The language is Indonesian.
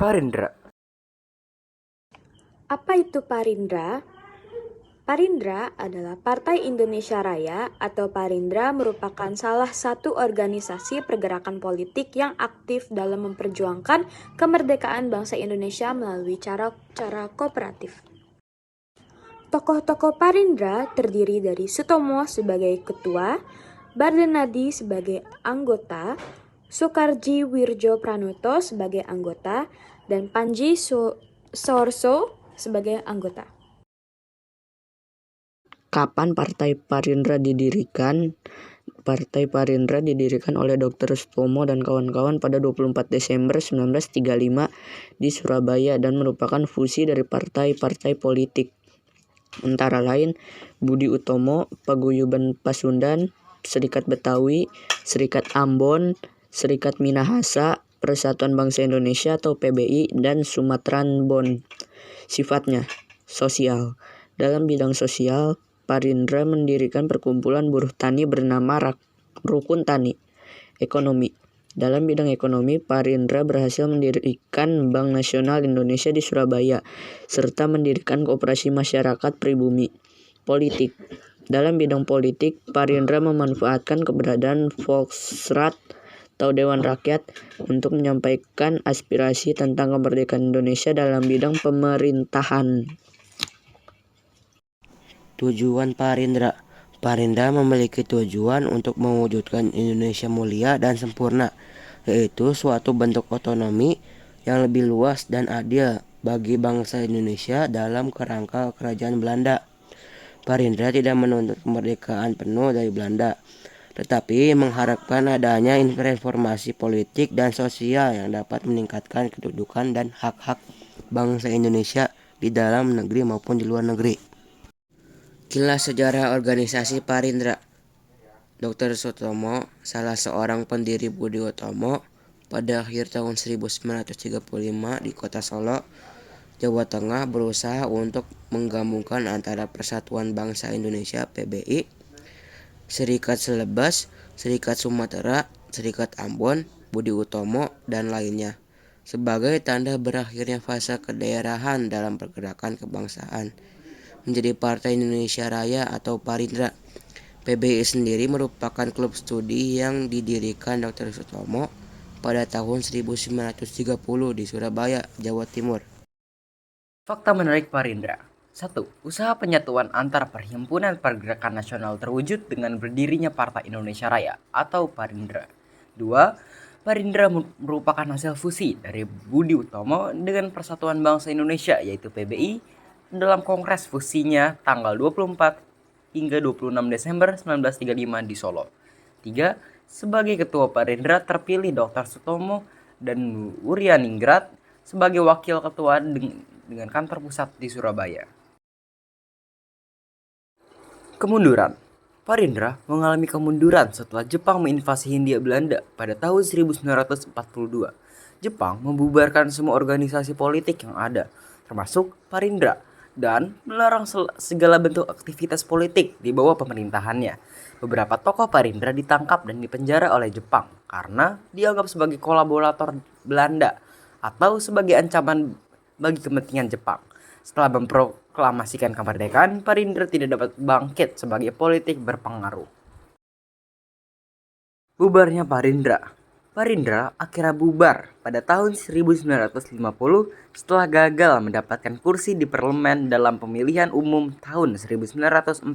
Parindra. Apa itu Parindra? Parindra adalah Partai Indonesia Raya atau Parindra merupakan salah satu organisasi pergerakan politik yang aktif dalam memperjuangkan kemerdekaan bangsa Indonesia melalui cara kooperatif. Tokoh-tokoh Parindra terdiri dari Sutomo sebagai ketua, Bardenadi sebagai anggota, Soekarji Wirjo Pranoto sebagai anggota, dan Panji Soorso sebagai anggota. Kapan Partai Parindra didirikan? Partai Parindra didirikan oleh Dr. Sutomo dan kawan-kawan pada 24 Desember 1935 di Surabaya dan merupakan fusi dari partai-partai politik. Antara lain Budi Utomo, Paguyuban Pasundan, Serikat Betawi, Serikat Ambon, Serikat Minahasa, Persatuan Bangsa Indonesia atau PBI, dan Sumatran Bon. Sifatnya sosial. Dalam bidang sosial, Parindra mendirikan perkumpulan buruh tani bernama Rukun Tani. Ekonomi. Dalam bidang ekonomi, Parindra berhasil mendirikan Bank Nasional Indonesia di Surabaya, serta mendirikan Koperasi Masyarakat Pribumi. Politik. Dalam bidang politik, Parindra memanfaatkan keberadaan Volksrat atau Dewan Rakyat untuk menyampaikan aspirasi tentang kemerdekaan Indonesia dalam bidang pemerintahan. Tujuan Parindra. Parindra memiliki tujuan untuk mewujudkan Indonesia mulia dan sempurna, yaitu suatu bentuk otonomi yang lebih luas dan adil bagi bangsa Indonesia dalam kerangka kerajaan Belanda. Parindra tidak menuntut kemerdekaan penuh dari Belanda, tetapi mengharapkan adanya reformasi politik dan sosial yang dapat meningkatkan kedudukan dan hak-hak bangsa Indonesia di dalam negeri maupun di luar negeri. Kilas sejarah organisasi Parindra. Dr. Sutomo, salah seorang pendiri Budi Utomo, pada akhir tahun 1935 di kota Solo, Jawa Tengah berusaha untuk menggabungkan antara Persatuan Bangsa Indonesia (PBI), Serikat Selebas, Serikat Sumatera, Serikat Ambon, Budi Utomo, dan lainnya, sebagai tanda berakhirnya fase kedaerahan dalam pergerakan kebangsaan, menjadi Partai Indonesia Raya atau Parindra. PBI sendiri merupakan klub studi yang didirikan Dr. Sutomo pada tahun 1930 di Surabaya, Jawa Timur. Fakta menarik Parindra. 1. Usaha penyatuan antara Perhimpunan Pergerakan Nasional terwujud dengan berdirinya Partai Indonesia Raya atau Parindra. 2. Parindra merupakan hasil fusi dari Budi Utomo dengan Persatuan Bangsa Indonesia yaitu PBI dalam kongres fusinya tanggal 24 hingga 26 Desember 1935 di Solo. 3. Sebagai ketua Parindra terpilih Dr. Sutomo dan Wuryaningrat sebagai wakil ketua dengan kantor pusat di Surabaya. Kemunduran. Parindra mengalami kemunduran setelah Jepang menginvasi Hindia Belanda pada tahun 1942. Jepang membubarkan semua organisasi politik yang ada, termasuk Parindra, dan melarang segala bentuk aktivitas politik di bawah pemerintahannya. Beberapa tokoh Parindra ditangkap dan dipenjara oleh Jepang karena dianggap sebagai kolaborator Belanda atau sebagai ancaman bagi kepentingan Jepang. Setelah memproklamasikan kemerdekaan, Parindra tidak dapat bangkit sebagai politik berpengaruh. Bubarnya Parindra. Parindra akhirnya bubar pada tahun 1950 setelah gagal mendapatkan kursi di parlemen dalam pemilihan umum tahun 1949.